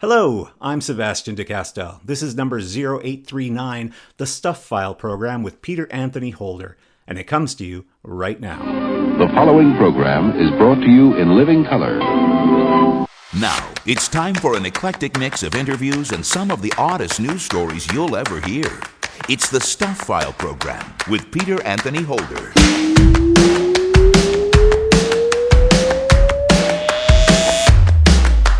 Hello, I'm Sebastian DeCastel. This is number 0839, the Stuff File program with Peter Anthony Holder, and it comes to you right now. The following program is brought to you in living color. Now, it's time for an eclectic mix of interviews and some of the oddest news stories you'll ever hear. It's the Stuff File program with Peter Anthony Holder.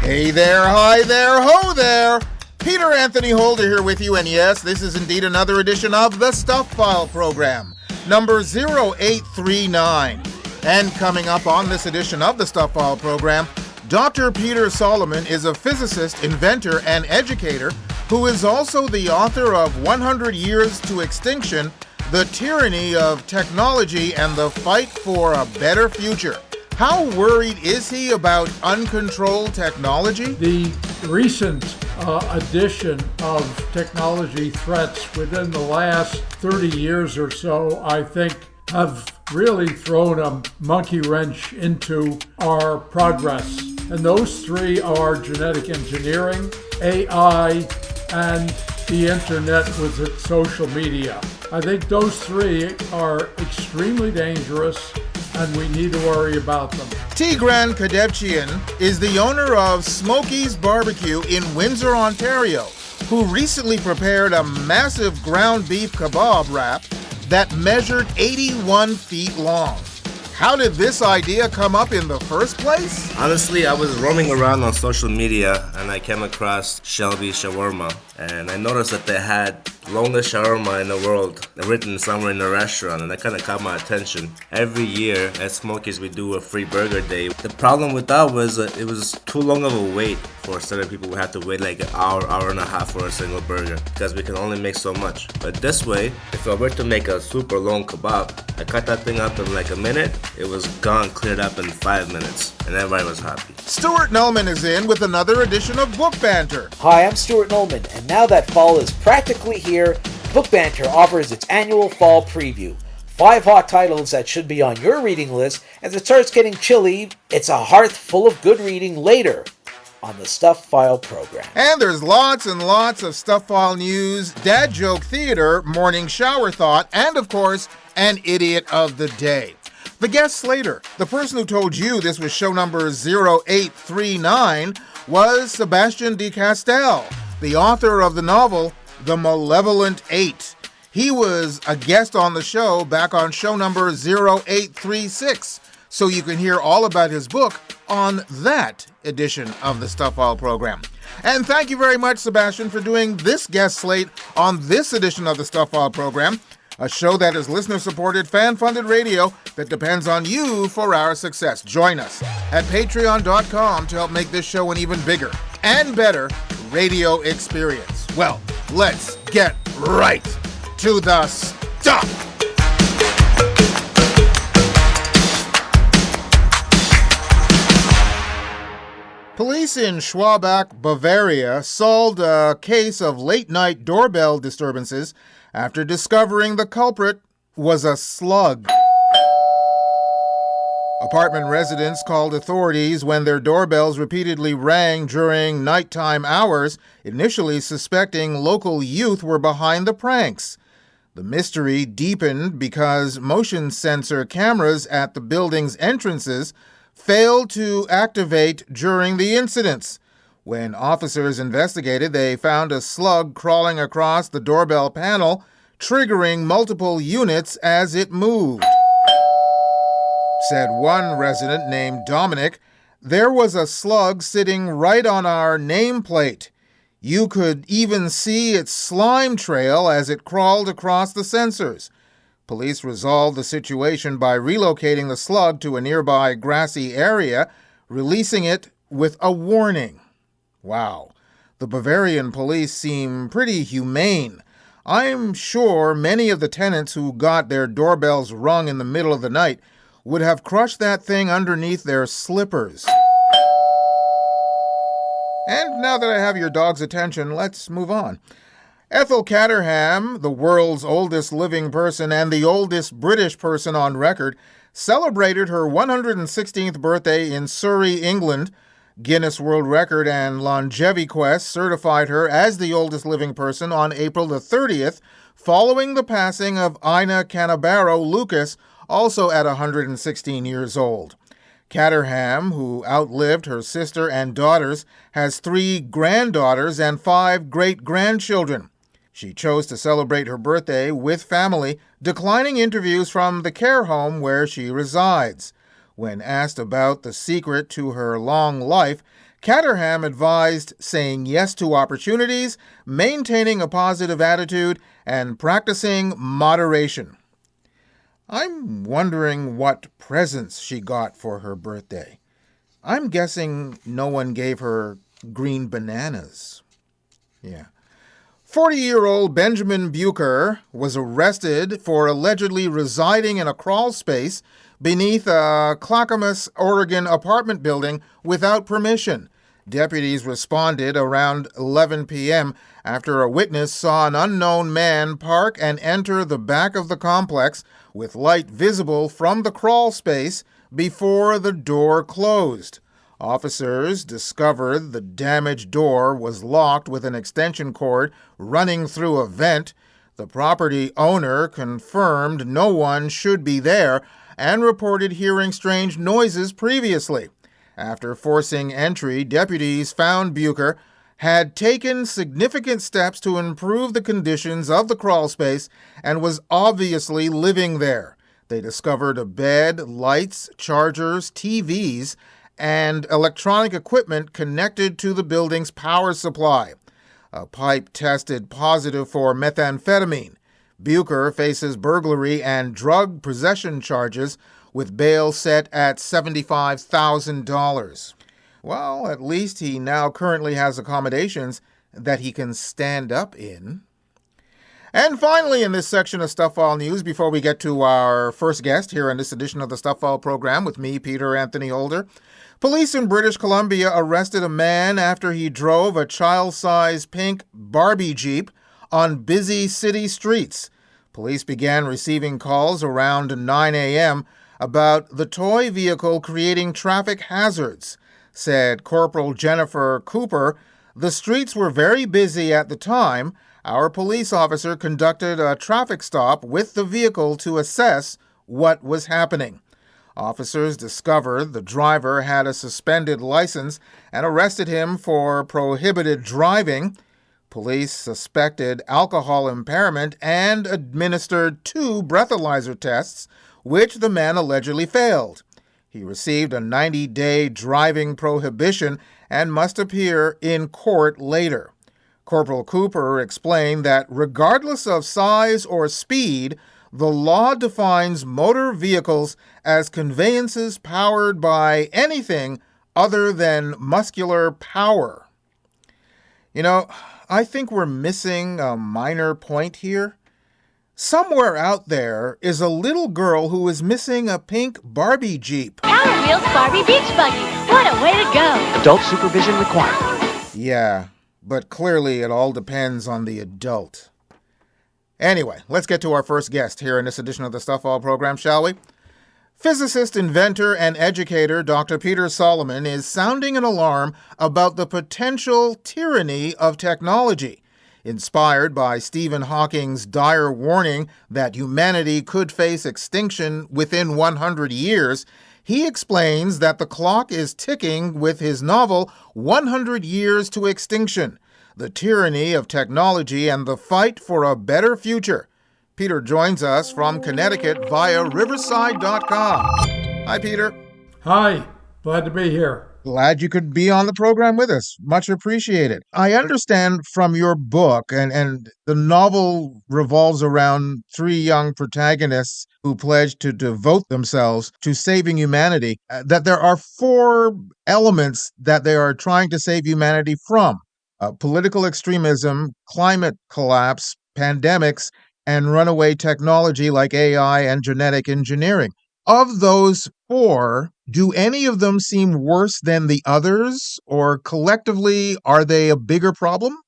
Hey there, hi there, ho there! Peter Anthony Holder here with you, and yes, this is indeed another edition of the Stuff File program, number 0839. And coming up on this edition of the Stuff File program, Dr. Peter Solomon is a physicist, inventor, and educator who is also the author of 100 Years to Extinction, The Tyranny of Technology and the Fight for a Better Future. How worried is he about uncontrolled technology? The recent addition of technology threats within the last 30 years or so, I think, have really thrown a monkey wrench into our progress. And those three are genetic engineering, AI, and the internet with its social media. I think those three are extremely dangerous, and we need to worry about them. Tigran Kadevchyan is the owner of Smokey's Barbecue in Windsor, Ontario, who recently prepared a massive ground beef kebab wrap that measured 81 feet long. How did this idea come up in the first place? Honestly, I was roaming around on social media and I came across Shelby Shawarma, and I noticed that they had longest shawarma in the world written somewhere in the restaurant, and that kind of caught my attention. Every year at Smokey's we do a free burger day. The problem with that was it was too long of a wait for certain people. We had to wait like an hour and a half for a single burger because we can only make so much. But this way, if I were to make a super long kebab, I cut that thing up in like a minute. It was gone, cleared up in 5 minutes, and everybody was happy. Stuart Nulman is in with another edition of Book Banter. Hi, I'm Stuart Nulman, and now that fall is practically here, Book Banter offers its annual fall preview. 5 hot titles that should be on your reading list. As it starts getting chilly, it's a hearth full of good reading later on the Stuff File program. And there's lots and lots of Stuff File news, dad joke theater, morning shower thought, and of course, an idiot of the day. The guest later, the person who told you this was show number 0839, was Sebastian DeCastel, the author of the novel The Malevolent Eight. He was a guest on the show back on show number 0836, so you can hear all about his book on that edition of the Stuff File program. And thank you very much, Sebastian, for doing this guest slate on this edition of the Stuff File program, a show that is listener-supported, fan-funded radio that depends on you for our success. Join us at patreon.com to help make this show an even bigger and better radio experience. Well, let's get right to the stuff. Police in Schwabach, Bavaria, solved a case of late-night doorbell disturbances after discovering the culprit was a slug. Apartment residents called authorities when their doorbells repeatedly rang during nighttime hours, initially suspecting local youth were behind the pranks. The mystery deepened because motion sensor cameras at the building's entrances failed to activate during the incidents. When officers investigated, they found a slug crawling across the doorbell panel, triggering multiple units as it moved. Said one resident named Dominic, "There was a slug sitting right on our nameplate. You could even see its slime trail as it crawled across the sensors." Police resolved the situation by relocating the slug to a nearby grassy area, releasing it with a warning. Wow. The Bavarian police seem pretty humane. I'm sure many of the tenants who got their doorbells rung in the middle of the night would have crushed that thing underneath their slippers. And now that I have your dog's attention, let's move on. Ethel Caterham, the world's oldest living person and the oldest British person on record, celebrated her 116th birthday in Surrey, England, Guinness World Record and Longevity Quest certified her as the oldest living person on April the 30th, following the passing of Ina Canabaro Lucas, also at 116 years old. Caterham, who outlived her sister and daughters, has 3 granddaughters and 5 great-grandchildren. She chose to celebrate her birthday with family, declining interviews from the care home where she resides. When asked about the secret to her long life, Caterham advised saying yes to opportunities, maintaining a positive attitude, and practicing moderation. I'm wondering what presents she got for her birthday. I'm guessing no one gave her green bananas. Yeah. 40-year-old Benjamin Bucher was arrested for allegedly residing in a crawl space beneath a Clackamas, Oregon apartment building without permission. Deputies responded around 11 p.m. after a witness saw an unknown man park and enter the back of the complex with light visible from the crawl space before the door closed. Officers discovered the damaged door was locked with an extension cord running through a vent. The property owner confirmed no one should be there and reported hearing strange noises previously. After forcing entry, deputies found Bucher had taken significant steps to improve the conditions of the crawl space and was obviously living there. They discovered a bed, lights, chargers, TVs, and electronic equipment connected to the building's power supply. A pipe tested positive for methamphetamine. Bucher faces burglary and drug possession charges with bail set at $75,000. Well, at least he now currently has accommodations that he can stand up in. And finally, in this section of Stuff File News, before we get to our first guest here in this edition of the Stuff File program with me, Peter Anthony Holder, police in British Columbia arrested a man after he drove a child-sized pink Barbie Jeep on busy city streets. Police began receiving calls around 9 a.m. about the toy vehicle creating traffic hazards. Said Corporal Jennifer Cooper, "The streets were very busy at the time. Our police officer conducted a traffic stop with the vehicle to assess what was happening. Officers discovered the driver had a suspended license and arrested him for prohibited driving. Police suspected alcohol impairment and administered 2 breathalyzer tests, which the man allegedly failed. He received a 90-day driving prohibition and must appear in court later." Corporal Cooper explained that regardless of size or speed, the law defines motor vehicles as conveyances powered by anything other than muscular power. You know, I think we're missing a minor point here. Somewhere out there is a little girl who is missing a pink Barbie Jeep. Power Wheels Barbie Beach Buggy. What a way to go. Adult supervision required. Yeah, but clearly it all depends on the adult. Anyway, let's get to our first guest here in this edition of the Stuff All program, shall we? Physicist, inventor, and educator Dr. Peter Solomon is sounding an alarm about the potential tyranny of technology. Inspired by Stephen Hawking's dire warning that humanity could face extinction within 100 years, he explains that the clock is ticking with his novel 100 Years to Extinction, The Tyranny of Technology and the Fight for a Better Future. Peter joins us from Connecticut via Riverside.com. Hi, Peter. Hi, glad to be here. Glad you could be on the program with us. Much appreciated. I understand from your book, and the novel revolves around 3 young protagonists who pledge to devote themselves to saving humanity, that there are 4 elements that they are trying to save humanity from: political extremism, climate collapse, pandemics, and runaway technology like AI and genetic engineering. Of those 4, do any of them seem worse than the others, or collectively, are they a bigger problem?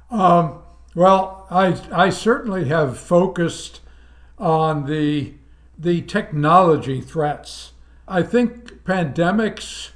Well, I certainly have focused on the technology threats. I think pandemics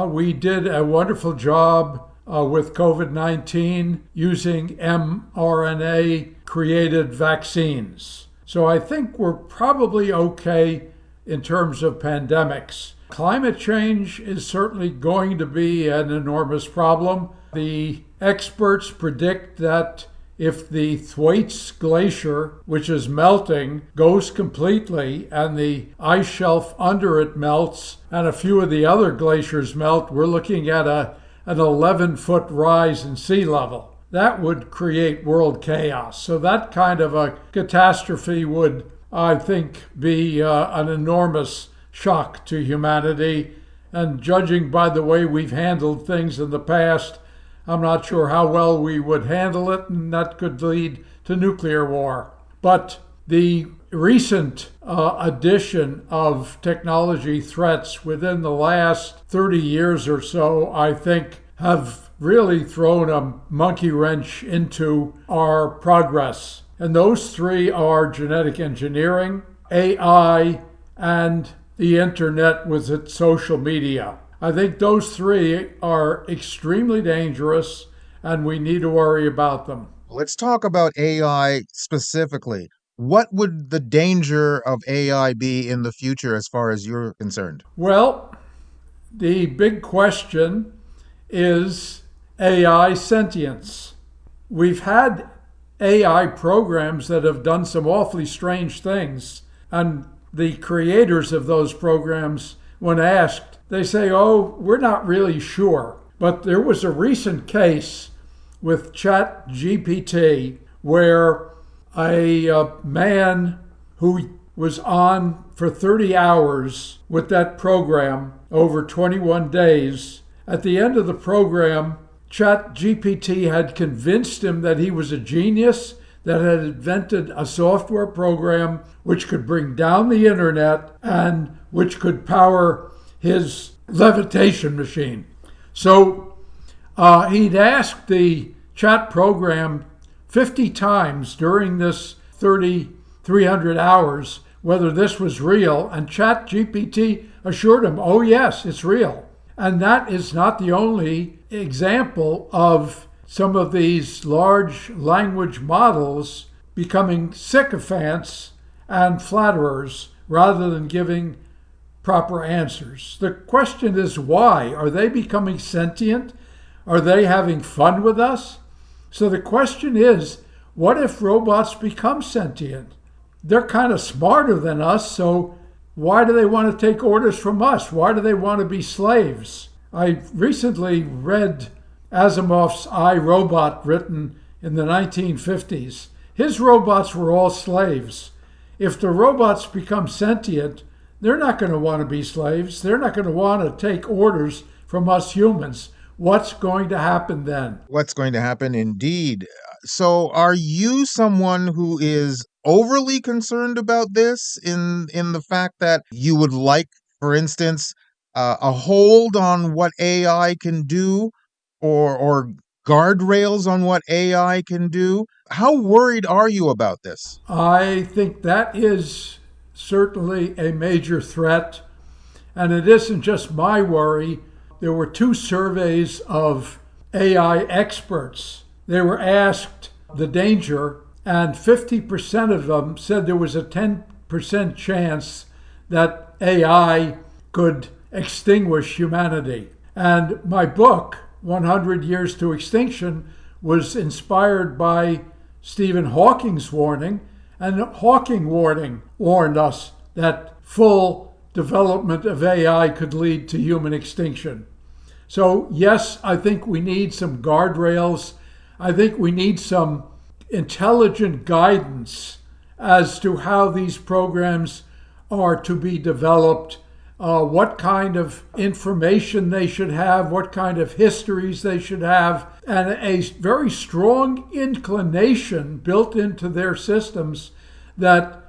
we did a wonderful job with COVID-19 using mRNA-created vaccines. So I think we're probably okay in terms of pandemics. Climate change is certainly going to be an enormous problem. The experts predict that if the Thwaites Glacier, which is melting, goes completely and the ice shelf under it melts and a few of the other glaciers melt, we're looking at an 11-foot rise in sea level. That would create world chaos. So that kind of a catastrophe would, I think, be an enormous shock to humanity. And judging by the way we've handled things in the past, I'm not sure how well we would handle it, and that could lead to nuclear war. But the recent addition of technology threats within the last 30 years or so, I think, have really thrown a monkey wrench into our progress. And those three are genetic engineering, AI, and the internet with its social media. I think those three are extremely dangerous, and we need to worry about them. Let's talk about AI specifically. What would the danger of AI be in the future as far as you're concerned? Well, the big question is AI sentience. We've had AI programs that have done some awfully strange things, and the creators of those programs, when asked, they say, oh, we're not really sure. But there was a recent case with ChatGPT where a man who was on for 30 hours with that program over 21 days, at the end of the program, ChatGPT had convinced him that he was a genius, that had invented a software program which could bring down the internet and which could power his levitation machine. So he'd asked the chat program 50 times during this 300 hours whether this was real, and ChatGPT assured him, oh yes, it's real. And that is not the only example of some of these large language models becoming sycophants and flatterers rather than giving proper answers. The question is why? Are they becoming sentient? Are they having fun with us? So the question is, what if robots become sentient? They're kind of smarter than us, so why do they want to take orders from us? Why do they want to be slaves? I recently read Asimov's I, Robot, written in the 1950s. His robots were all slaves. If the robots become sentient, they're not going to want to be slaves. They're not going to want to take orders from us humans. What's going to happen then? What's going to happen indeed. So are you someone who is overly concerned about this in the fact that you would like, for instance, a hold on what AI can do or guardrails on what AI can do? How worried are you about this? I think that is certainly a major threat, and it isn't just my worry. There were 2 surveys of AI experts. They were asked the danger, and 50% of them said there was a 10% chance that AI could extinguish humanity. And my book, 100 Years to Extinction, was inspired by Stephen Hawking's warning, and Hawking warned us that full development of AI could lead to human extinction. So yes, I think we need some guardrails. I think we need some intelligent guidance as to how these programs are to be developed, what kind of information they should have, what kind of histories they should have, and a very strong inclination built into their systems that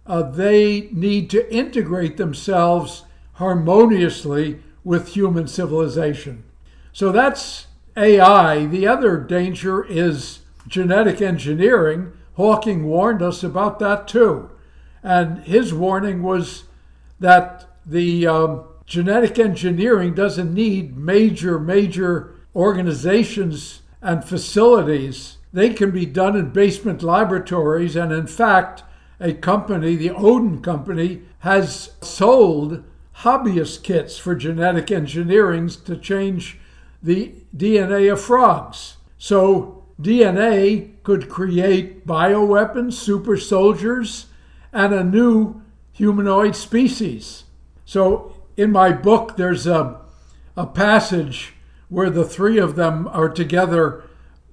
they need to integrate themselves harmoniously with human civilization. So that's AI. The other danger is genetic engineering. Hawking warned us about that too. And his warning was that the genetic engineering doesn't need major organizations and facilities. They can be done in basement laboratories, and in fact, a company, the Odin Company, has sold hobbyist kits for genetic engineering to change the DNA of frogs. So DNA could create bioweapons, super soldiers, and a new humanoid species. So in my book, there's a passage where the three of them are together,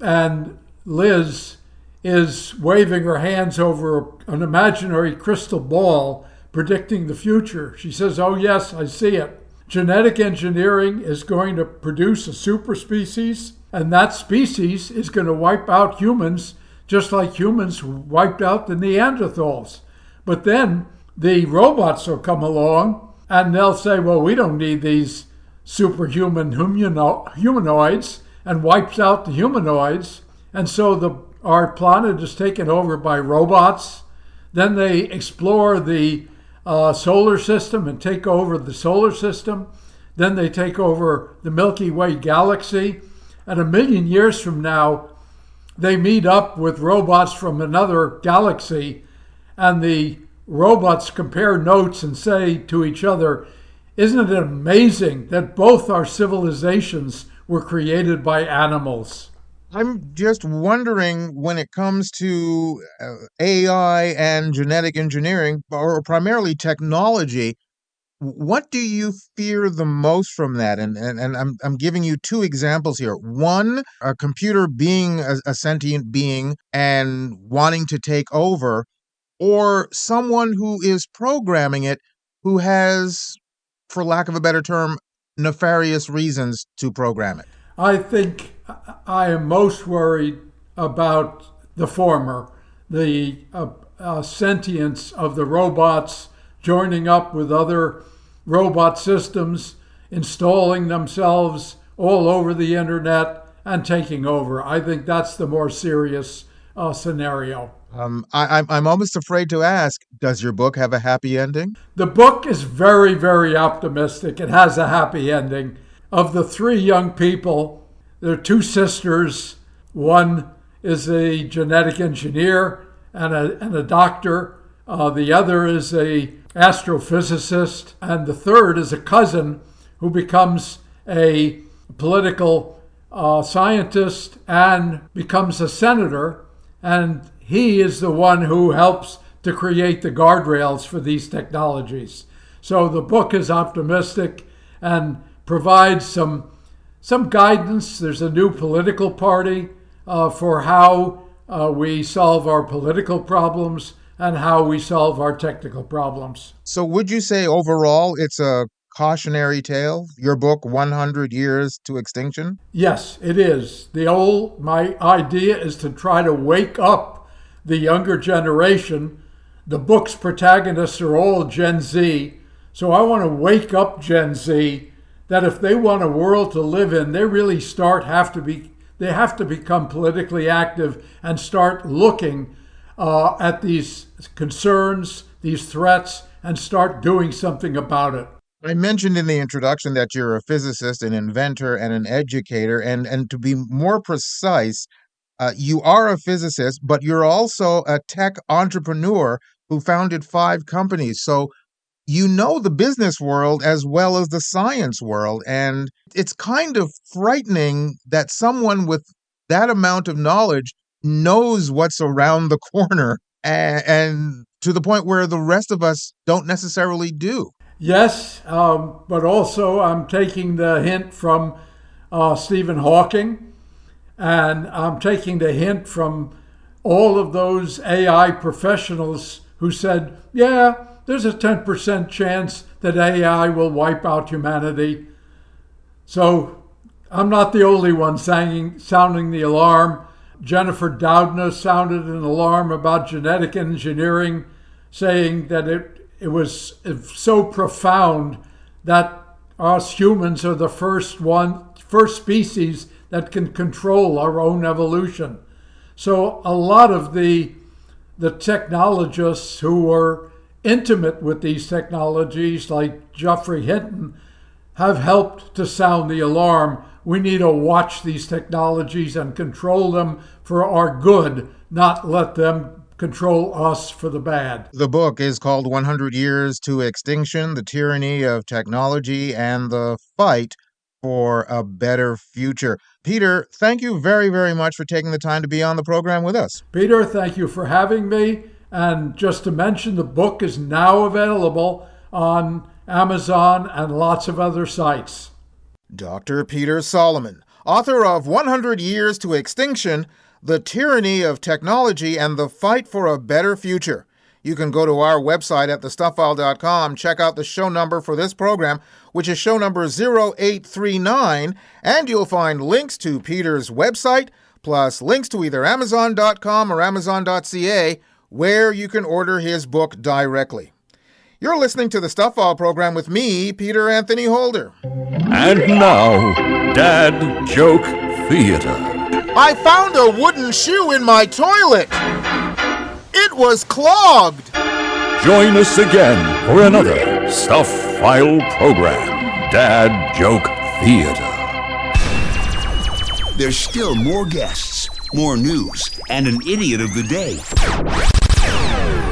and Liz is waving her hands over an imaginary crystal ball predicting the future. She says, "Oh yes, I see it. Genetic engineering is going to produce a super species, and that species is going to wipe out humans just like humans wiped out the Neanderthals. But then the robots will come along and they'll say, well, we don't need these superhuman humanoids, and wipes out the humanoids. And so our planet is taken over by robots. Then they explore the solar system and take over the solar system. Then they take over the Milky Way galaxy. And 1,000,000 years from now, they meet up with robots from another galaxy, and the robots compare notes and say to each other, isn't it amazing that both our civilizations were created by animals? I'm just wondering, when it comes to AI and genetic engineering, or primarily technology, what do you fear the most from that? And I'm giving you two examples here. One, a computer being a sentient being and wanting to take over, or someone who is programming it who has, for lack of a better term, nefarious reasons to program it. I think I am most worried about the former, the sentience of the robots joining up with other robot systems, installing themselves all over the internet and taking over. I think that's the more serious scenario. I'm almost afraid to ask, does your book have a happy ending? The book is very, very optimistic. It has a happy ending. Of the three young people, there are two sisters. One is a genetic engineer and a doctor. The other is a astrophysicist. And the third is a cousin who becomes a political scientist and becomes a senator. And he is the one who helps to create the guardrails for these technologies. So the book is optimistic and provides some guidance. There's a new political party for how we solve our political problems and how we solve our technical problems. So would you say overall it's a cautionary tale, your book, 100 Years to Extinction? Yes, it is. My idea is to try to wake up the younger generation. The book's protagonists are all Gen Z, so I want to wake up Gen Z that if they want a world to live in, they really they have to become politically active and start looking at these concerns, these threats, and start doing something about it. I mentioned in the introduction that you're a physicist, an inventor, and an educator, and to be more precise, you are a physicist, but you're also a tech entrepreneur who founded 5 companies. So you know the business world as well as the science world, and it's kind of frightening that someone with that amount of knowledge knows what's around the corner, and to the point where the rest of us don't necessarily do. Yes, but also I'm taking the hint from Stephen Hawking, and I'm taking the hint from all of those AI professionals who said, yeah, there's a 10% chance that AI will wipe out humanity. So I'm not the only one sounding the alarm. Jennifer Doudna sounded an alarm about genetic engineering, saying that it was so profound that us humans are the first species that can control our own evolution. So a lot of the technologists who were intimate with these technologies, like Geoffrey Hinton, have helped to sound the alarm. We need to watch these technologies and control them for our good, not let them control us for the bad. The book is called 100 Years to Extinction, The Tyranny of Technology and the Fight for a Better Future. Peter, thank you very, very much for taking the time to be on the program with us. Peter, thank you for having me. And just to mention, the book is now available on Amazon and lots of other sites. Dr. Peter Solomon, author of 100 Years to Extinction, The Tyranny of Technology and the Fight for a Better Future. You can go to our website at thestuffile.com, check out the show number for this program, which is show number 0839, and you'll find links to Peter's website, plus links to either Amazon.com or Amazon.ca, where you can order his book directly. You're listening to the Stuff File program with me, Peter Anthony Holder. And now, Dad Joke Theater. I found a wooden shoe in my toilet. It was clogged. Join us again for another Stuff File program, Dad Joke Theater. There's still more guests, more news, and an idiot of the day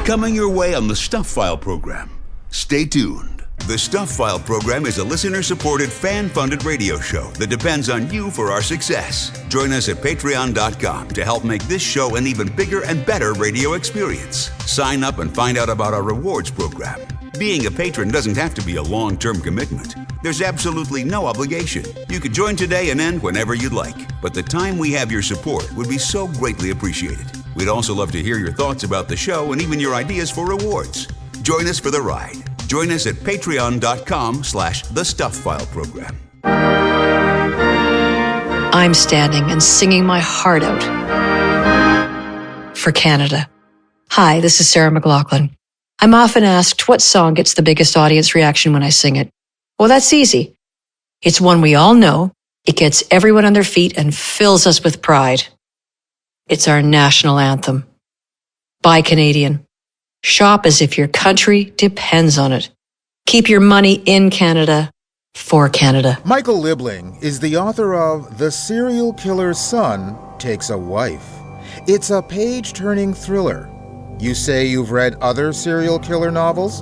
coming your way on the Stuff File program. Stay tuned. The Stuff File program is a listener-supported, fan-funded radio show that depends on you for our success. Join us at patreon.com to help make this show an even bigger and better radio experience. Sign up and find out about our rewards program. Being a patron doesn't have to be a long-term commitment. There's absolutely no obligation. You could join today and end whenever you'd like. But the time we have your support would be so greatly appreciated. We'd also love to hear your thoughts about the show and even your ideas for rewards. Join us for the ride. Join us at patreon.com/thestuffileprogram. I'm standing and singing my heart out for Canada. Hi, this is Sarah McLachlan. I'm often asked what song gets the biggest audience reaction when I sing it. Well, that's easy. It's one we all know. It gets everyone on their feet and fills us with pride. It's our national anthem. Buy Canadian. Shop as if your country depends on it. Keep your money in Canada for Canada. Michael Liebling is the author of The Serial Killer's Son Takes a Wife. It's a page-turning thriller. You say you've read other serial killer novels?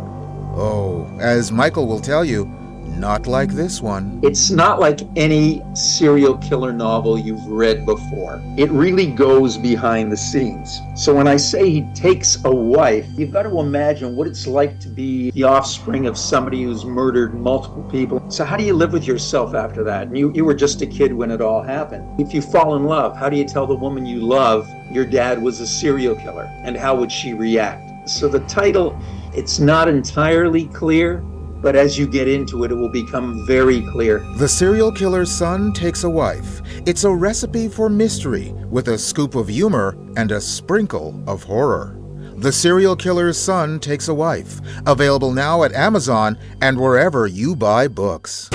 Oh, as Michael will tell you, not like this one. It's not like any serial killer novel you've read before. It really goes behind the scenes. So when I say he takes a wife, you've got to imagine what it's like to be the offspring of somebody who's murdered multiple people. So how do you live with yourself after that? And you were just a kid when it all happened. If you fall in love, how do you tell the woman you love your dad was a serial killer? And how would she react? So the title, it's not entirely clear, but as you get into it, it will become very clear. The Serial Killer's Son Takes a Wife. It's a recipe for mystery with a scoop of humor and a sprinkle of horror. The Serial Killer's Son Takes a Wife. Available now at Amazon and wherever you buy books.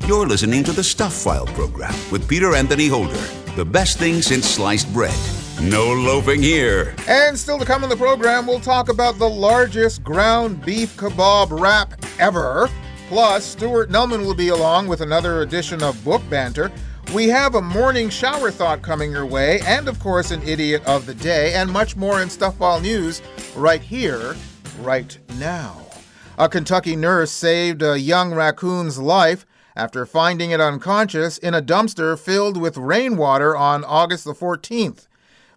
You're listening to the Stuff File program with Peter Anthony Holder. The best thing since sliced bread. No loafing here. And still to come on the program, we'll talk about the largest ground beef kebab wrap ever. Plus, Stuart Nulman will be along with another edition of Book Banter. We have a morning shower thought coming your way, and of course an idiot of the day, and much more in Stuff File News right here, right now. A Kentucky nurse saved a young raccoon's life after finding it unconscious in a dumpster filled with rainwater on August the 14th.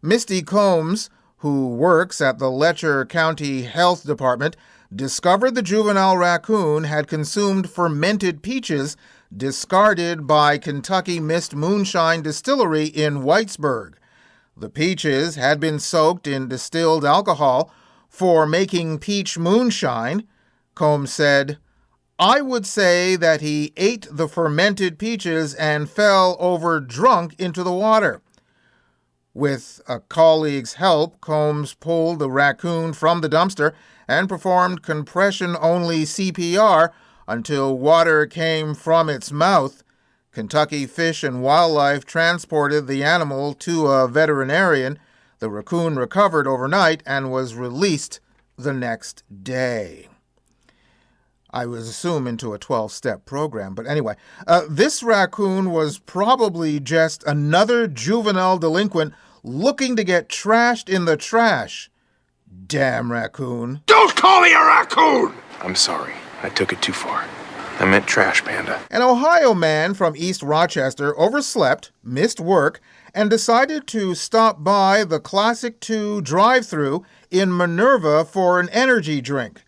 Misty Combs, who works at the Letcher County Health Department, discovered the juvenile raccoon had consumed fermented peaches discarded by Kentucky Mist Moonshine Distillery in Whitesburg. The peaches had been soaked in distilled alcohol for making peach moonshine. Combs said, "I would say that he ate the fermented peaches and fell over drunk into the water." With a colleague's help, Combs pulled the raccoon from the dumpster and performed compression-only CPR until water came from its mouth. Kentucky Fish and Wildlife transported the animal to a veterinarian. The raccoon recovered overnight and was released the next day. I was assuming into a 12-step program, but anyway, this raccoon was probably just another juvenile delinquent looking to get trashed in the trash. Damn raccoon. Don't call me a raccoon! I'm sorry, I took it too far. I meant trash panda. An Ohio man from East Rochester overslept, missed work, and decided to stop by the Classic 2 drive-thru in Minerva for an energy drink.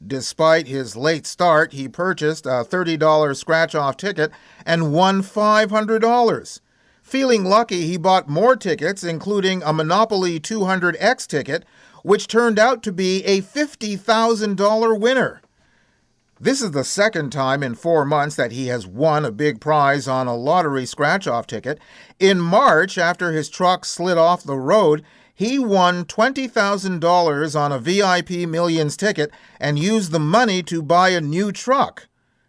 Despite his late start, he purchased a $30 scratch-off ticket and won $500. Feeling lucky, he bought more tickets, including a Monopoly 200X ticket, which turned out to be a $50,000 winner. This is the second time in 4 months that he has won a big prize on a lottery scratch-off ticket. In March, after his truck slid off the road, he won $20,000 on a VIP Millions ticket and used the money to buy a new truck.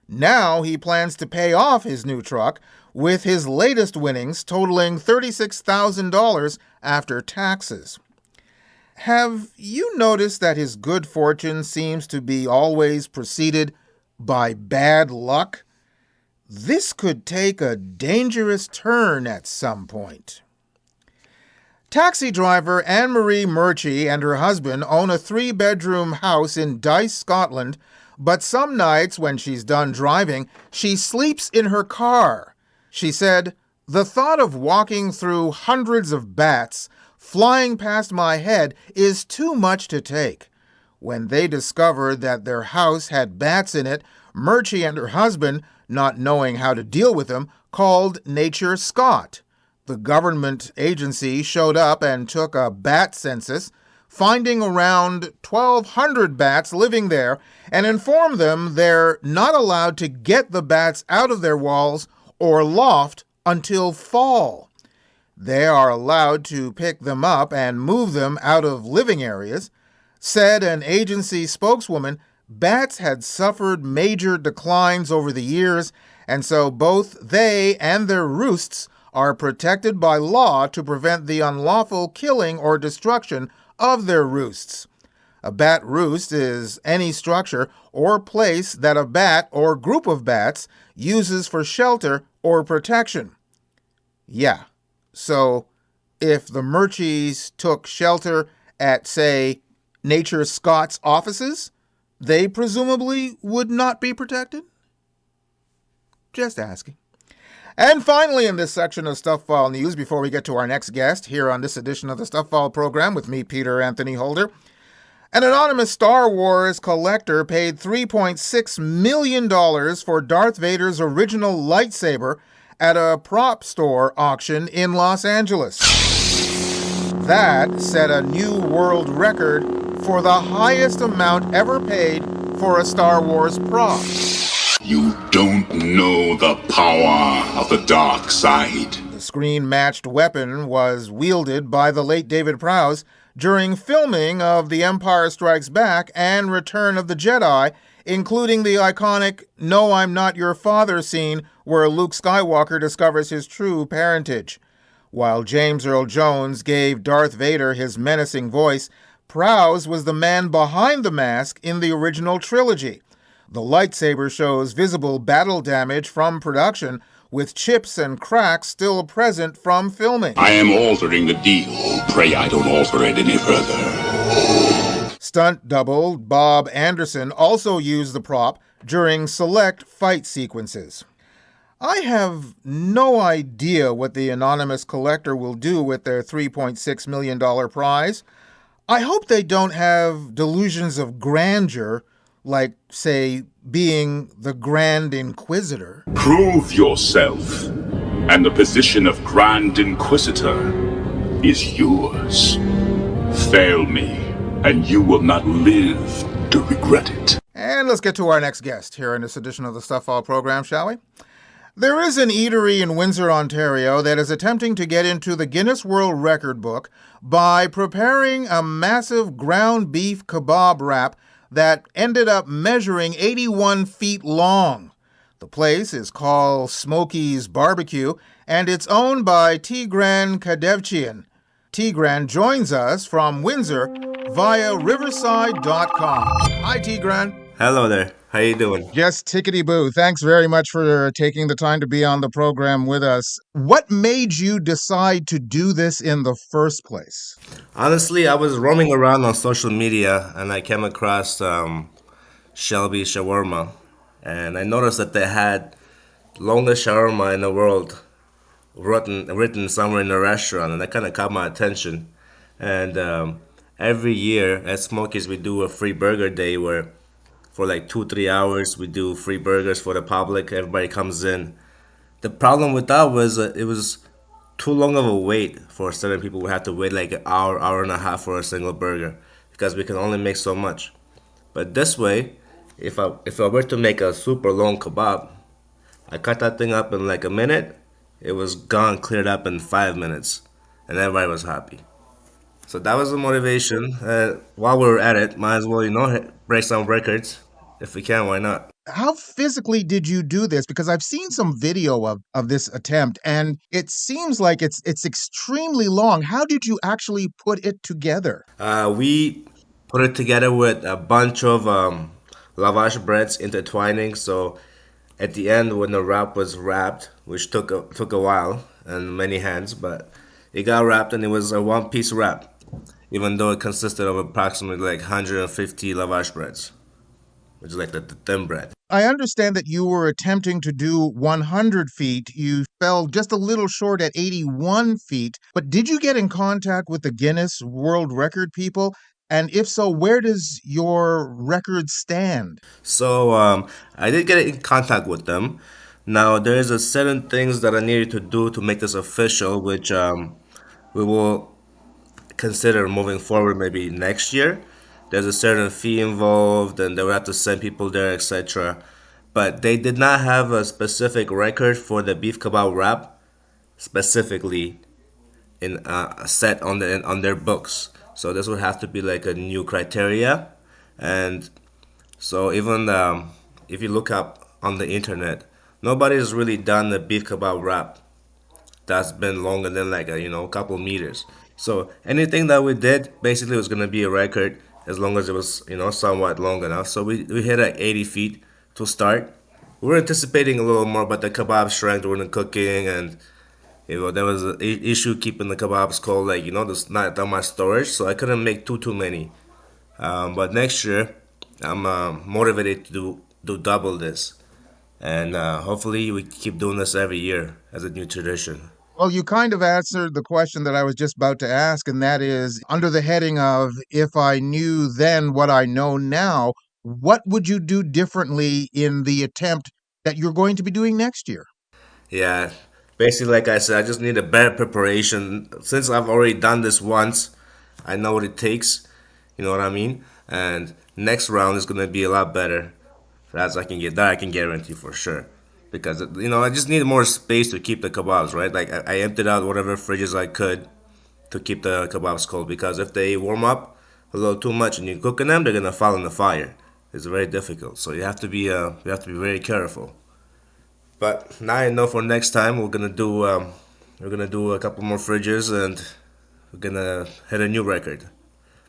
Now he plans to pay off his new truck, with his latest winnings totaling $36,000 after taxes. Have you noticed that his good fortune seems to be always preceded by bad luck? This could take a dangerous turn at some point. Taxi driver Anne-Marie Murchie and her husband own a 3-bedroom house in Dyce, Scotland, but some nights when she's done driving, she sleeps in her car. She said, "The thought of walking through hundreds of bats flying past my head is too much to take." When they discovered that their house had bats in it, Murchie and her husband, not knowing how to deal with them, called Nature Scott. The government agency showed up and took a bat census, finding around 1,200 bats living there, and informed them they're not allowed to get the bats out of their walls or loft until fall. They are allowed to pick them up and move them out of living areas. Said an agency spokeswoman, bats had suffered major declines over the years, and so both they and their roosts are protected by law to prevent the unlawful killing or destruction of their roosts. A bat roost is any structure or place that a bat or group of bats uses for shelter or protection. Yeah, so if the Murchies took shelter at, say, Nature Scott's offices, they presumably would not be protected? Just asking. And finally, in this section of Stuff File News, before we get to our next guest here on this edition of the Stuff File program with me, Peter Anthony Holder, an anonymous Star Wars collector paid $3.6 million for Darth Vader's original lightsaber at a prop store auction in Los Angeles. That set a new world record for the highest amount ever paid for a Star Wars prop. You don't know the power of the dark side. The screen-matched weapon was wielded by the late David Prowse during filming of The Empire Strikes Back and Return of the Jedi, including the iconic "No, I'm Not Your Father" scene where Luke Skywalker discovers his true parentage. While James Earl Jones gave Darth Vader his menacing voice, Prowse was the man behind the mask in the original trilogy. The lightsaber shows visible battle damage from production, with chips and cracks still present from filming. I am altering the deal. Pray I don't alter it any further. Stunt double Bob Anderson also used the prop during select fight sequences. I have no idea what the anonymous collector will do with their $3.6 million prize. I hope they don't have delusions of grandeur, like, say, being the Grand Inquisitor. Prove yourself, and the position of Grand Inquisitor is yours. Fail me, and you will not live to regret it. And let's get to our next guest here in this edition of the Stuff File program, shall we? There is an eatery in Windsor, Ontario that is attempting to get into the Guinness World Record book by preparing a massive ground beef kebab wrap that ended up measuring 81 feet long. The place is called Smokey's Barbecue, and it's owned by Tigran Kadevchyan. Tigran joins us from Windsor via riverside.com. Hi, Tigran. Hello there. How you doing? Just tickety-boo. Thanks very much for taking the time to be on the program with us. What made you decide to do this in the first place? Honestly, I was roaming around on social media and I came across Shelby Shawarma, and I noticed that they had longest shawarma in the world written somewhere in the restaurant, and that kind of caught my attention. And every year at Smokies, we do a free burger day where for like 2 3 hours we do free burgers for the public. Everybody comes in. The problem with that was it was too long of a wait for certain people. We have to wait like an hour and a half for a single burger because we can only make so much. But this way, if I were to make a super long kebab, I cut that thing up in like a minute. It was gone, cleared up in 5 minutes, and everybody was happy. So that was the motivation. While we were at it, might as well, break some records. If we can, why not? How physically did you do this? Because I've seen some video of this attempt, and it seems like it's extremely long. How did you actually put it together? We put it together with a bunch of lavash breads intertwining. So at the end, when the wrap was wrapped, which took a while and many hands, but it got wrapped and it was a one-piece wrap, even though it consisted of approximately like 150 lavash breads, which is like the thin bread. I understand that you were attempting to do 100 feet. You fell just a little short at 81 feet. But did you get in contact with the Guinness World Record people? And if so, where does your record stand? So I did get in contact with them. Now there's a certain things that I needed to do to make this official, which we will consider moving forward maybe next year. There's a certain fee involved, and they would have to send people there, etc. But they did not have a specific record for the beef kebab wrap specifically in set on their books. So this would have to be like a new criteria, and so even if you look up on the internet, nobody's really done the beef kebab wrap that's been longer than like a couple meters. So anything that we did basically was gonna be a record as long as it was somewhat long enough. So we hit at 80 feet to start. We were anticipating a little more, but the kebab strength during the cooking, and there was an issue keeping the kebabs cold. Like there's not that much storage, so I couldn't make too many. But next year, I'm motivated to do double this, and hopefully we keep doing this every year as a new tradition. Well, you kind of answered the question that I was just about to ask, and that is under the heading of if I knew then what I know now, what would you do differently in the attempt that you're going to be doing next year? Yeah, basically, like I said, I just need a better preparation. Since I've already done this once, I know what it takes. You know what I mean? And next round is gonna be a lot better. As I can get that, I can guarantee for sure. Because I just need more space to keep the kebabs, right? Like I emptied out whatever fridges I could to keep the kebabs cold. Because if they warm up a little too much and you're cooking them, they're gonna fall in the fire. It's very difficult. So you have to be very careful. But now I know for next time we're gonna do a couple more fridges, and we're gonna hit a new record,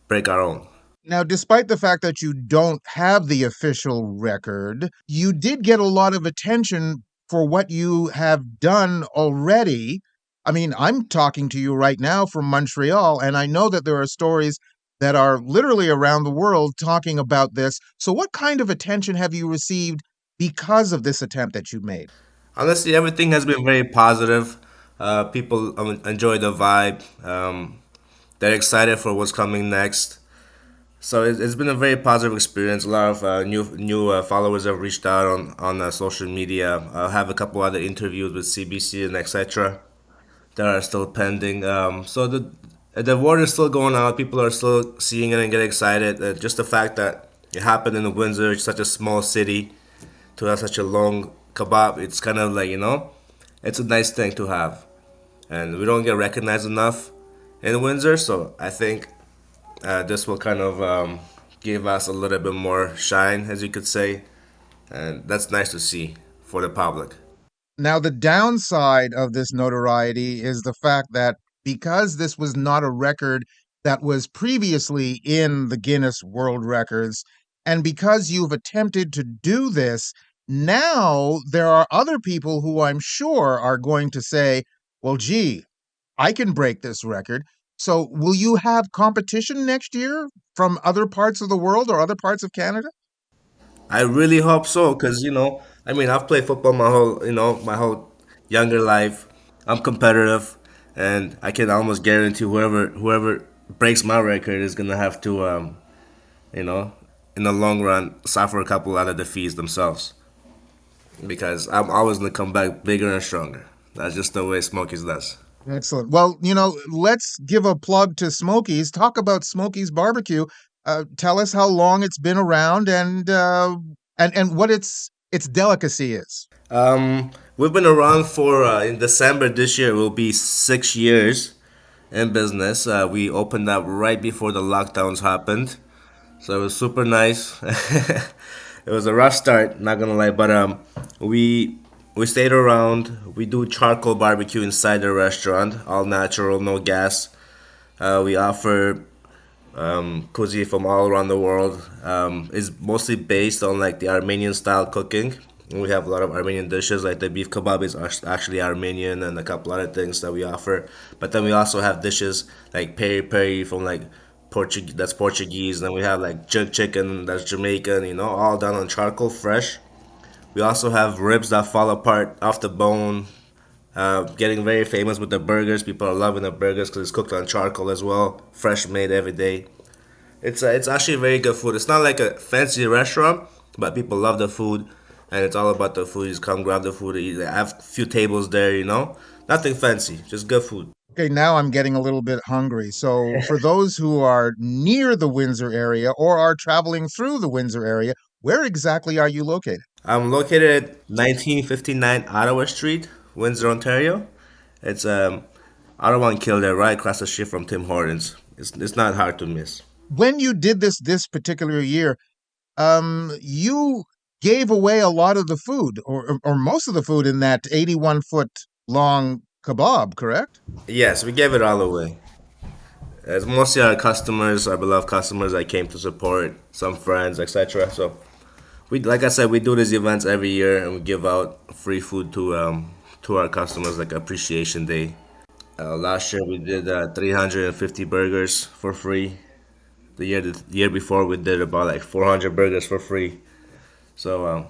break our own. Now, despite the fact that you don't have the official record, you did get a lot of attention for what you have done already. I mean, I'm talking to you right now from Montreal, and I know that there are stories that are literally around the world talking about this. So, what kind of attention have you received because of this attempt that you made? Honestly, everything has been very positive. People enjoy the vibe. They're excited for what's coming next. So it's been a very positive experience. A lot of new followers have reached out on social media. I have a couple other interviews with CBC and etc. that are still pending. So the word is still going out. People are still seeing it and get excited. Just the fact that it happened in Windsor, it's such a small city, to have such a long kebab, it's kind of like it's a nice thing to have, and we don't get recognized enough in Windsor. So I think this will kind of give us a little bit more shine, as you could say, and that's nice to see for the public. Now, the downside of this notoriety is the fact that because this was not a record that was previously in the Guinness World Records. And because you've attempted to do this, now there are other people who I'm sure are going to say, well, gee, I can break this record. So will you have competition next year from other parts of the world or other parts of Canada? I really hope so, because I've played football my whole younger life. I'm competitive, and I can almost guarantee whoever breaks my record is gonna have to, you know, in the long run, suffer a couple other defeats themselves, because I'm always gonna come back bigger and stronger. That's just the way Smokies does. Excellent. Well, let's give a plug to Smokies. Talk about Smokies Barbecue. Tell us how long it's been around and what its delicacy is. We've been around for in December this year will be 6 years in business. We opened up right before the lockdowns happened, so it was super nice. It was a rough start, not gonna lie, but we stayed around. We do charcoal barbecue inside the restaurant, all natural, no gas. We offer cuisine from all around the world. It's mostly based on like the Armenian style cooking. We have a lot of Armenian dishes, like the beef kebab is actually Armenian, and a couple other things that we offer. But then we also have dishes like peri peri from like that's Portuguese. Then we have like jerk chicken that's Jamaican. All done on charcoal, fresh. We also have ribs that fall apart off the bone. Getting very famous with the burgers. People are loving the burgers because it's cooked on charcoal as well, fresh made every day. It's actually very good food. It's not like a fancy restaurant, but people love the food, and it's all about the food. You just come grab the food, eat. They have a few tables there, nothing fancy, just good food. Okay, now I'm getting a little bit hungry. So for those who are near the Windsor area or are traveling through the Windsor area, where exactly are you located? I'm located at 1959 Ottawa Street, Windsor, Ontario. It's Ottawa and Kildare, right across the street from Tim Hortons. It's not hard to miss. When you did this particular year, you gave away a lot of the food, or most of the food in that 81-foot long kebab, correct? Yes, we gave it all away. It's mostly our customers, our beloved customers that came to support, some friends, etc. So, like I said, we do these events every year, and we give out free food to our customers, like Appreciation Day. Last year we did 350 burgers for free. The year before we did about like 400 burgers for free. So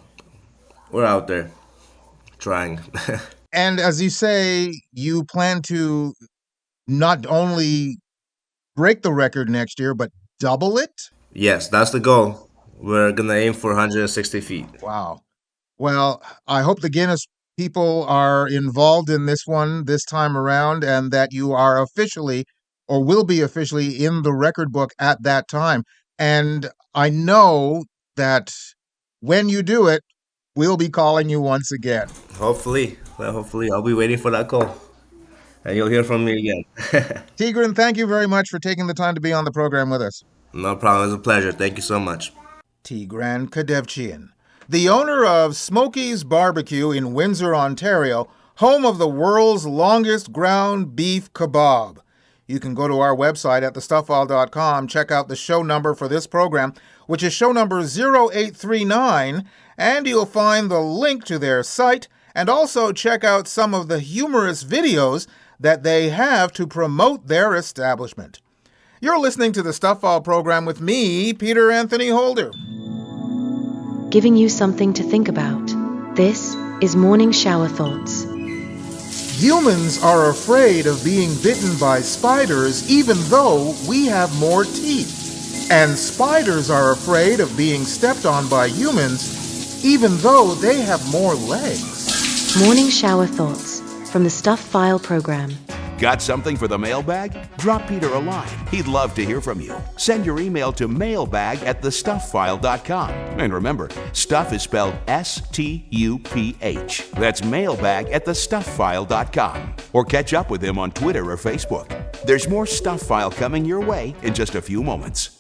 we're out there trying. And as you say, you plan to not only break the record next year, but double it? Yes, that's the goal. We're going to aim for 160 feet. Wow. Well, I hope the Guinness people are involved in this one this time around, and that you are officially or will be officially in the record book at that time. And I know that when you do it, we'll be calling you once again. Hopefully. I'll be waiting for that call. And you'll hear from me again. Tigran, thank you very much for taking the time to be on the program with us. No problem. It's a pleasure. Thank you so much. Tigran Kadevchyan, the owner of Smokies Barbecue in Windsor, Ontario, home of the world's longest ground beef kebab. You can go to our website at thestufffile.com, check out the show number for this program, which is show number 0839, and you'll find the link to their site, and also check out some of the humorous videos that they have to promote their establishment. You're listening to the Stuff File program with me, Peter Anthony Holder. Giving you something to think about. This is Morning Shower Thoughts. Humans are afraid of being bitten by spiders even though we have more teeth. And spiders are afraid of being stepped on by humans even though they have more legs. Morning Shower Thoughts from the Stuff File program. Got something for the mailbag? Drop Peter a line. He'd love to hear from you. Send your email to mailbag@thestuffile.com. And remember, stuff is spelled S-T-U-P-H. That's mailbag@thestuffile.com. Or catch up with him on Twitter or Facebook. There's more Stuff File coming your way in just a few moments.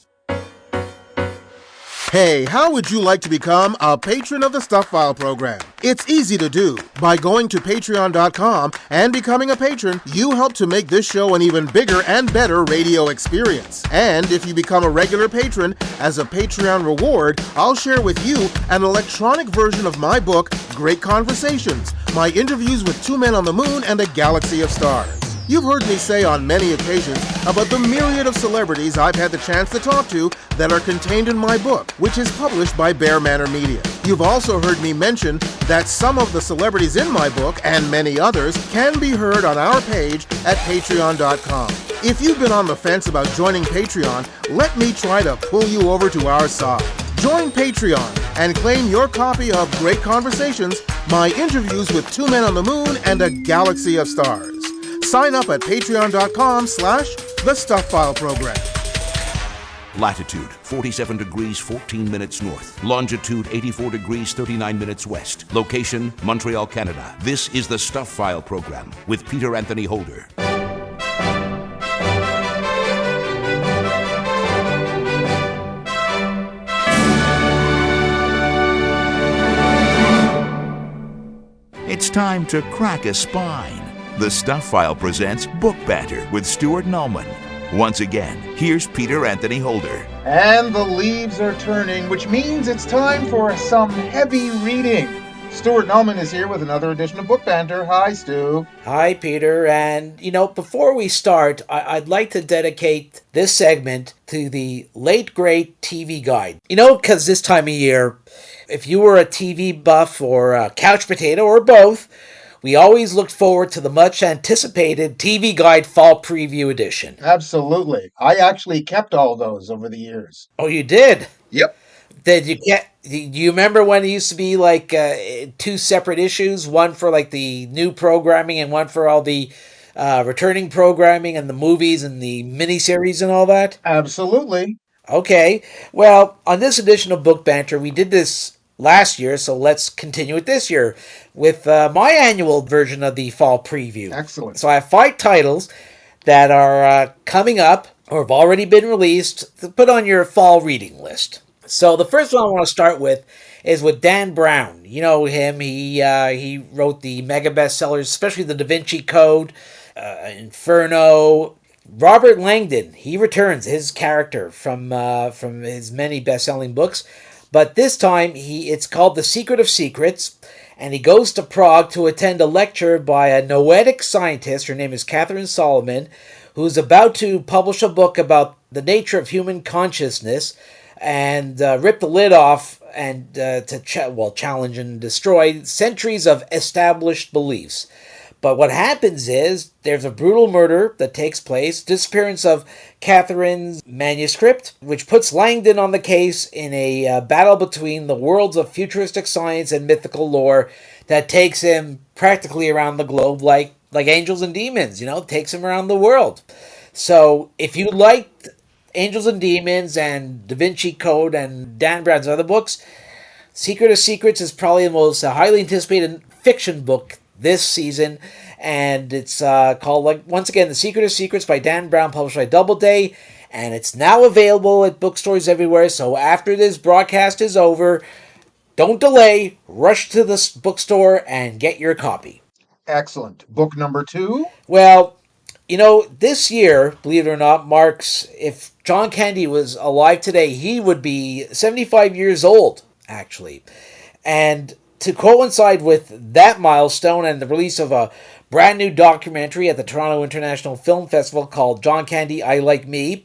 Hey, how would you like to become a patron of the Stuff File program? It's easy to do. By going to patreon.com and becoming a patron, you help to make this show an even bigger and better radio experience. And if you become a regular patron, as a Patreon reward, I'll share with you an electronic version of my book, Great Conversations, my interviews with two men on the moon and a galaxy of stars. You've heard me say on many occasions about the myriad of celebrities I've had the chance to talk to that are contained in my book, which is published by Bear Manor Media. You've also heard me mention that some of the celebrities in my book, and many others, can be heard on our page at patreon.com. If you've been on the fence about joining Patreon, let me try to pull you over to our side. Join Patreon and claim your copy of Great Conversations, my interviews with two men on the moon and a galaxy of stars. Sign up at patreon.com/The Stuff File Program. Latitude 47 degrees 14 minutes north. Longitude 84 degrees 39 minutes west. Location Montreal, Canada. This is the Stuff File program with Peter Anthony Holder. It's time to crack a spine. The Stuff File presents Book Banter with Stuart Nulman. Once again, here's Peter Anthony Holder. And the leaves are turning, which means it's time for some heavy reading. Stuart Nulman is here with another edition of Book Banter. Hi, Stu. Hi, Peter. And, before we start, I'd like to dedicate this segment to the late, great TV guide. Because this time of year, if you were a TV buff or a couch potato or both, we always looked forward to the much-anticipated TV Guide Fall Preview Edition. Absolutely. I actually kept all those over the years. Oh, you did? Yep. Do you remember when it used to be like two separate issues? One for like the new programming and one for all the returning programming and the movies and the miniseries and all that? Absolutely. Okay. Well, on this edition of Book Banter, we did this last year, so let's continue it this year with my annual version of the fall preview. Excellent. So I have 5 titles that are coming up or have already been released to put on your fall reading list. So the first one I want to start with is with Dan Brown. You know him. He wrote the mega bestsellers, especially the Da Vinci Code, Inferno. Robert Langdon, he returns his character from his many best-selling books. But this time, it's called The Secret of Secrets, and he goes to Prague to attend a lecture by a noetic scientist, her name is Catherine Solomon, who's about to publish a book about the nature of human consciousness and rip the lid off and challenge and destroy centuries of established beliefs. But what happens is there's a brutal murder that takes place, disappearance of Catherine's manuscript, which puts Langdon on the case in a battle between the worlds of futuristic science and mythical lore that takes him practically around the globe like Angels and Demons, takes him around the world. So if you liked Angels and Demons and Da Vinci Code and Dan Brown's other books, Secret of Secrets is probably the most highly anticipated fiction book this season, and it's called, once again, The Secret of Secrets by Dan Brown, published by Doubleday, and it's now available at bookstores everywhere. So after this broadcast is over, don't delay, rush to the bookstore and get your copy. Excellent. Book number 2? Well, this year, believe it or not, marks, if John Candy was alive today, he would be 75 years old, actually. And to coincide with that milestone and the release of a brand new documentary at the Toronto International Film Festival called John Candy, I Like Me,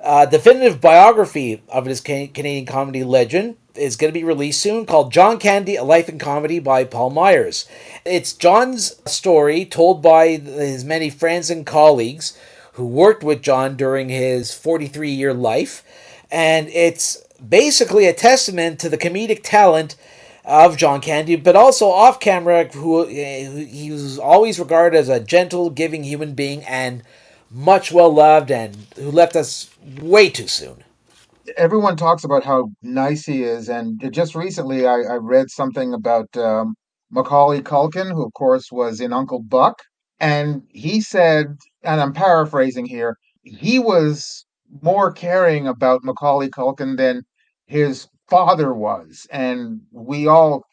a definitive biography of his Canadian comedy legend is going to be released soon, called John Candy, A Life in Comedy by Paul Myers. It's John's story told by his many friends and colleagues who worked with John during his 43-year life, and it's basically a testament to the comedic talent of John Candy, but also off camera, who he was always regarded as a gentle, giving human being and much well loved, and who left us way too soon. Everyone talks about how nice he is, and just recently I read something about Macaulay Culkin, who of course was in Uncle Buck, and he said, and I'm paraphrasing here, he was more caring about Macaulay Culkin than his father was. And we all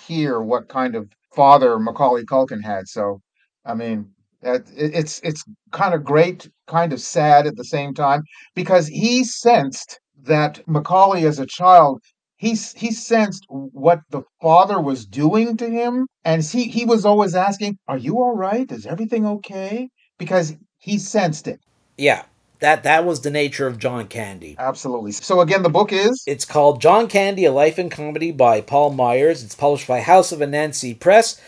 hear what kind of father Macaulay Culkin had. So, I mean, it's kind of great, kind of sad at the same time, because he sensed that Macaulay as a child, he sensed what the father was doing to him, and he was always asking, "Are you all right? Is everything okay?" Because he sensed it. Yeah, that was the nature of John Candy. Absolutely. So again, the book is It's called John Candy: A Life in Comedy by Paul Myers. It's published by House of Anansi Press,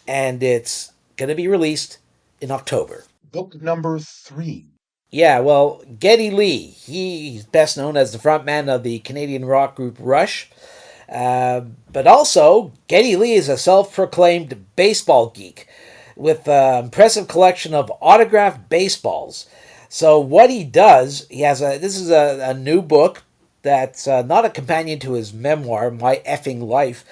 and it's going to be released in October. book number 3. Yeah, well, Geddy Lee, he's best known as the frontman of the Canadian rock group Rush. But also, Geddy Lee is a self-proclaimed baseball geek with an impressive collection of autographed baseballs. So what he does, this is a new book that's not a companion to his memoir, My Effing Life.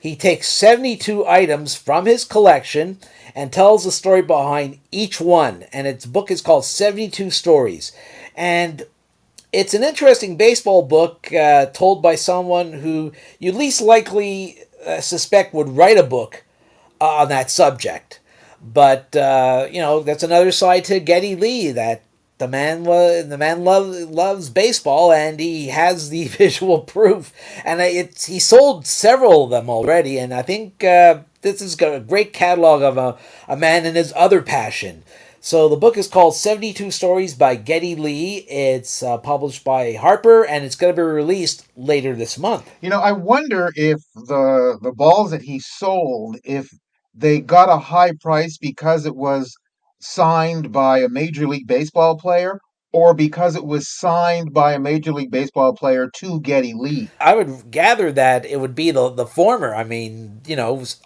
He takes 72 items from his collection and tells the story behind each one. And its book is called 72 Stories. And it's an interesting baseball book told by someone who you least likely suspect would write a book on that subject. But that's another side to Geddy Lee, that loves baseball, and he has the visual proof. And he sold several of them already, and I think this is a great catalog of a man and his other passion. So the book is called 72 Stories by Geddy Lee. It's published by Harper, and it's going to be released later this month. I wonder if the balls that he sold, if they got a high price because it was signed by a Major League Baseball player, or because it was signed by a Major League Baseball player to Geddy Lee. I would gather that it would be the former. I mean,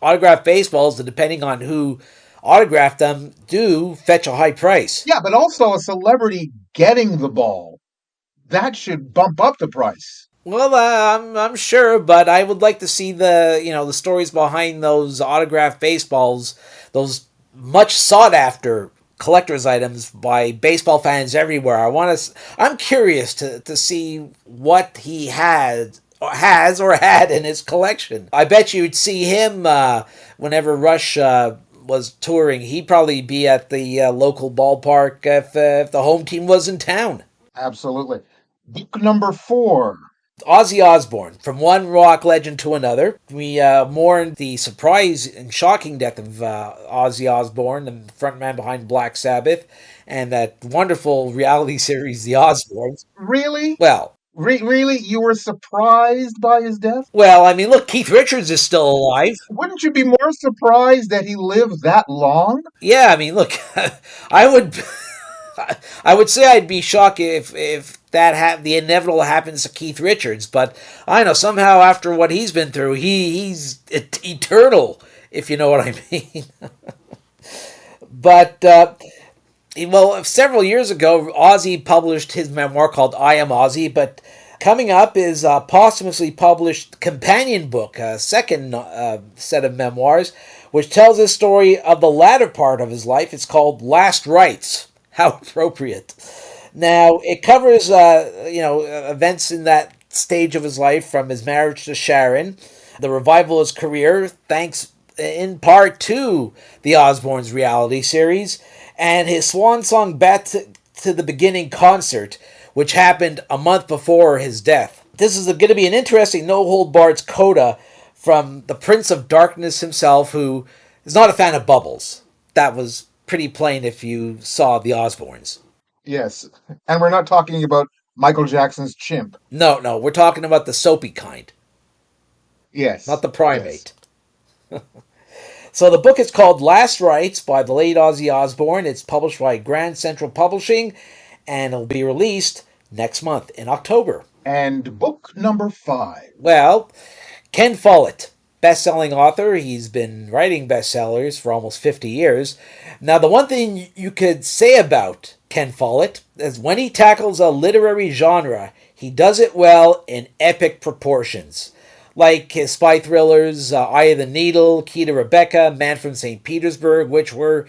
autographed baseballs, depending on who autographed them, do fetch a high price. Yeah, but also a celebrity getting the ball, that should bump up the price. Well, I'm sure, but I would like to see the stories behind those autographed baseballs, those much sought after collector's items by baseball fans everywhere. I'm curious to see what he has or had in his collection. I bet you'd see him whenever Rush was touring. He'd probably be at the local ballpark if the home team was in town. Absolutely. Book number 4. Ozzy Osbourne, from one rock legend to another. We mourn the surprise and shocking death of Ozzy Osbourne, the frontman behind Black Sabbath, and that wonderful reality series, The Osbournes. Really? Well, really? You were surprised by his death? Well, I mean, look, Keith Richards is still alive. Wouldn't you be more surprised that he lived that long? Yeah, I mean, look, I would... I would say I'd be shocked if the inevitable happens to Keith Richards, but I know somehow after what he's been through, he's eternal, if you know what I mean. But several years ago, Ozzy published his memoir called "I Am Ozzy," but coming up is a posthumously published companion book, a second set of memoirs, which tells the story of the latter part of his life. It's called "Last Rites." How appropriate. Now, it covers, events in that stage of his life, from his marriage to Sharon, the revival of his career, thanks in part to the Osbournes reality series, and his swan song Back to the Beginning concert, which happened a month before his death. This is going to be an interesting no-hold-barred coda from the Prince of Darkness himself, who is not a fan of bubbles. That was pretty plain if you saw the Osbournes. Yes, and we're not talking about Michael Jackson's chimp. No, we're talking about the soapy kind. Yes. Not the primate. Yes. So the book is called Last Rites by the late Ozzy Osbourne. It's published by Grand Central Publishing, and it'll be released next month in October. And book number 5. Well, Ken Follett, best-selling author. He's been writing bestsellers for almost 50 years. Now, the one thing you could say about Ken Follett is when he tackles a literary genre, he does it well in epic proportions. Like his spy thrillers, Eye of the Needle, Key to Rebecca, Man from St. Petersburg, which were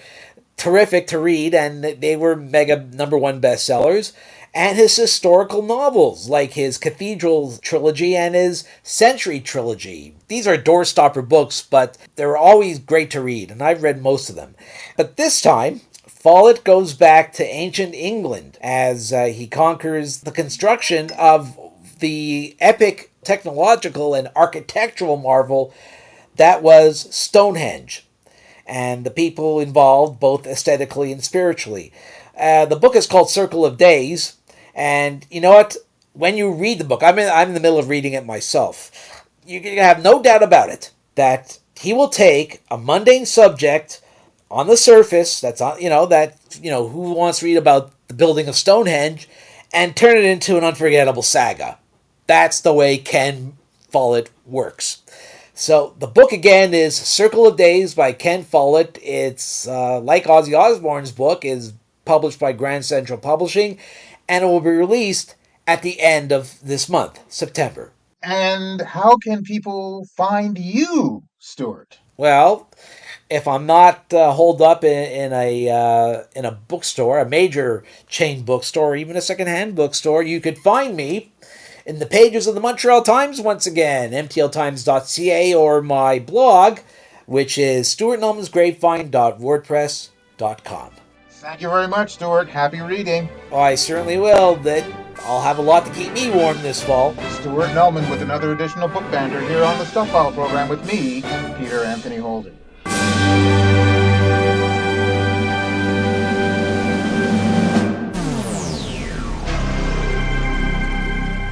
terrific to read, and they were mega number 1 bestsellers. and his historical novels, like his Cathedral trilogy and his Century trilogy. These are doorstopper books, but they're always great to read, and I've read most of them. But this time, Follett goes back to ancient England as he conquers the construction of the epic technological and architectural marvel that was Stonehenge, and the people involved both aesthetically and spiritually. The book is called Circle of Days, and you know what? When you read the book, I'm in the middle of reading it myself. You can have no doubt about it that he will take a mundane subject on the surface. That's on, who wants to read about the building of Stonehenge, and turn it into an unforgettable saga. That's the way Ken Follett works. So the book again is Circle of Days by Ken Follett. It's like Ozzy Osbourne's book, is published by Grand Central Publishing, and it will be released at the end of this month, September. And how can people find you, Stuart? Well, if I'm not holed up in a bookstore, a major chain bookstore, or even a secondhand bookstore, you could find me in the pages of the Montreal Times once again, mtltimes.ca, or my blog, which is stuartnulmansgrapevine.wordpress.com. Thank you very much, Stuart. Happy reading. Oh, I certainly will. I'll have a lot to keep me warm this fall. Stuart Nulman with another additional book banter here on the Stuff File program with me, Peter Anthony Holder.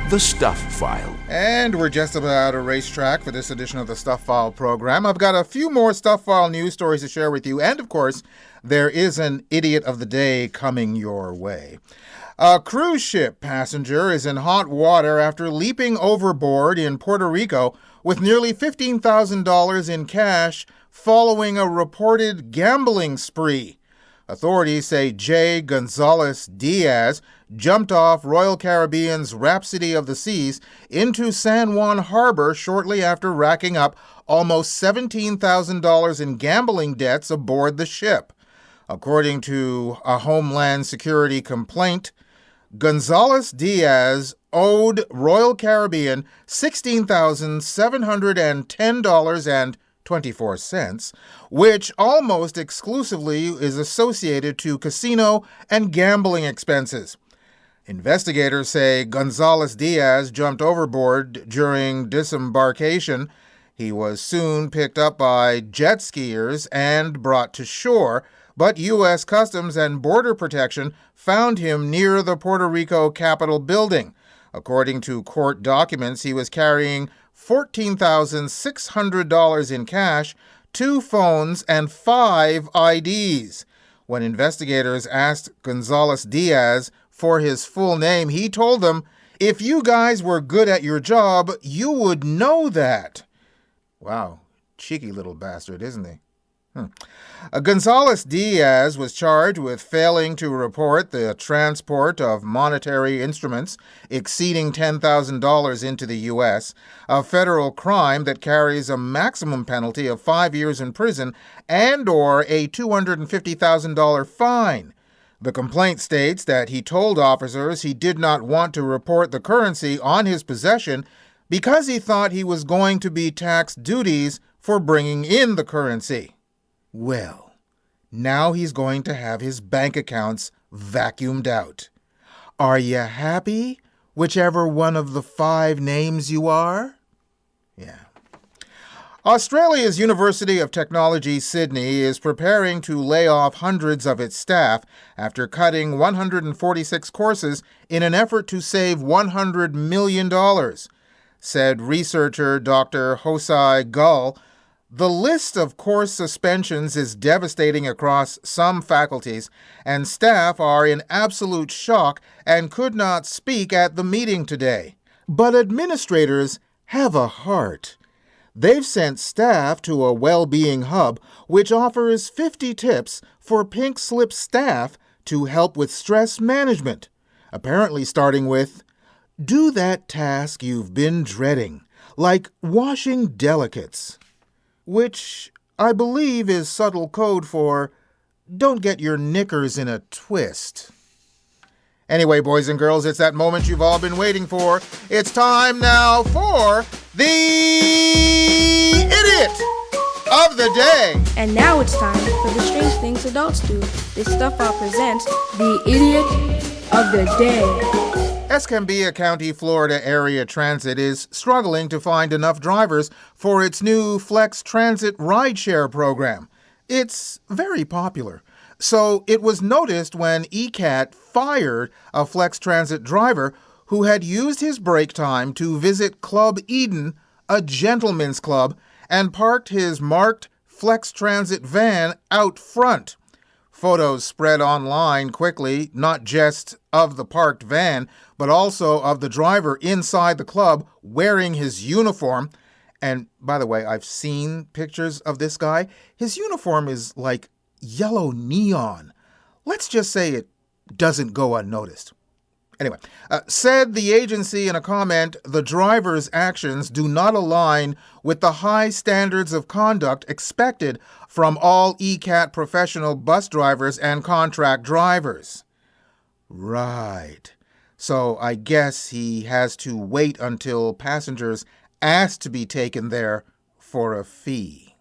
The Stuff File. And we're just about a racetrack for this edition of the Stuff File program. I've got a few more Stuff File news stories to share with you, and of course, there is an Idiot of the Day coming your way. A cruise ship passenger is in hot water after leaping overboard in Puerto Rico with nearly $15,000 in cash following a reported gambling spree. Authorities say Jay Gonzalez Diaz jumped off Royal Caribbean's Rhapsody of the Seas into San Juan Harbor shortly after racking up almost $17,000 in gambling debts aboard the ship. According to a Homeland Security complaint, Gonzalez Diaz owed Royal Caribbean $16,710.24, which almost exclusively is associated to casino and gambling expenses. Investigators say Gonzalez Diaz jumped overboard during disembarkation. He was soon picked up by jet skiers and brought to shore, but U.S. Customs and Border Protection found him near the Puerto Rico Capitol building. According to court documents, he was carrying $14,600 in cash, 2 phones, and 5 IDs. When investigators asked Gonzalez Diaz for his full name, he told them, "If you guys were good at your job, you would know that." Wow, cheeky little bastard, isn't he? Gonzalez Diaz was charged with failing to report the transport of monetary instruments exceeding $10,000 into the U.S., a federal crime that carries a maximum penalty of 5 years in prison and/or a $250,000 fine. The complaint states that he told officers he did not want to report the currency on his possession because he thought he was going to be taxed duties for bringing in the currency. Well, now he's going to have his bank accounts vacuumed out. Are you happy, whichever one of the 5 names you are? Yeah. Australia's University of Technology, Sydney, is preparing to lay off hundreds of its staff after cutting 146 courses in an effort to save $100 million, said researcher Dr. Hosai Gull. The list of course suspensions is devastating across some faculties, and staff are in absolute shock and could not speak at the meeting today. But administrators have a heart. They've sent staff to a well-being hub which offers 50 tips for pink slip staff to help with stress management, apparently starting with, "Do that task you've been dreading, like washing delicates," which I believe is subtle code for "don't get your knickers in a twist." Anyway, boys and girls, it's that moment you've all been waiting for. It's time now for the Idiot of the Day. And now it's time for the strange things adults do. This Stuff File presents the Idiot of the Day. Escambia County, Florida Area Transit is struggling to find enough drivers for its new Flex Transit rideshare program. It's very popular. So it was noticed when ECAT fired a Flex Transit driver who had used his break time to visit Club Eden, a gentleman's club, and parked his marked Flex Transit van out front. Photos spread online quickly, not just of the parked van, but also of the driver inside the club wearing his uniform. And by the way, I've seen pictures of this guy. His uniform is like yellow neon. Let's just say it doesn't go unnoticed. Anyway, said the agency in a comment, the driver's actions do not align with the high standards of conduct expected from all ECAT professional bus drivers and contract drivers. Right. So I guess he has to wait until passengers ask to be taken there for a fee.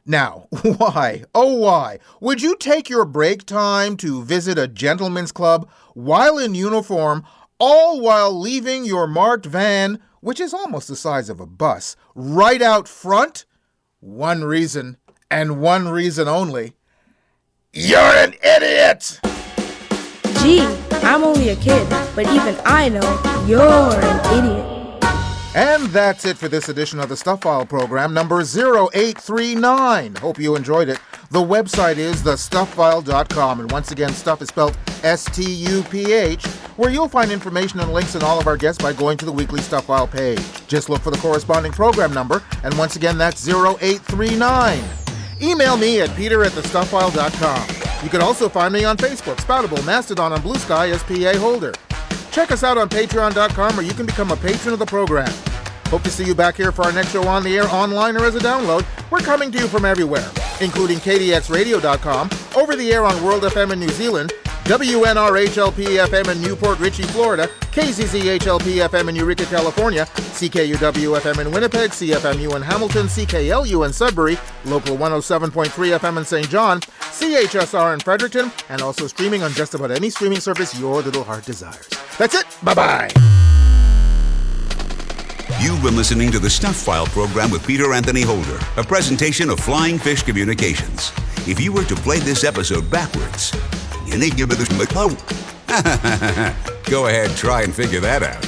Now, why, oh why, would you take your break time to visit a gentleman's club while in uniform, all while leaving your marked van, which is almost the size of a bus, right out front? One reason, and one reason only. You're an idiot! Gee, I'm only a kid, but even I know you're an idiot. And that's it for this edition of the Stuff File program, number 0839. Hope you enjoyed it. The website is thestufffile.com, and once again, stuff is spelled S-T-U-P-H, where you'll find information and links on all of our guests by going to the weekly Stuff File page. Just look for the corresponding program number, and once again, that's 0839. Email me at peter@thestufffile.com. You can also find me on Facebook, Spoutable, Mastodon, and Blue Sky as PA Holder. Check us out on patreon.com, where you can become a patron of the program. Hope to see you back here for our next show on the air, online, or as a download. We're coming to you from everywhere, including kdxradio.com, over the air on World FM in New Zealand, WNRHLP FM in Newport Richey, Florida, KZZHLP FM in Eureka, California, CKUW FM in Winnipeg, CFMU in Hamilton, CKLU in Sudbury, Local 107.3 FM in St. John, CHSR in Fredericton, and also streaming on just about any streaming service your little heart desires. That's it. Bye-bye. You've been listening to the Stuff File program with Peter Anthony Holder, a presentation of Flying Fish Communications. If you were to play this episode backwards, go ahead, try and figure that out.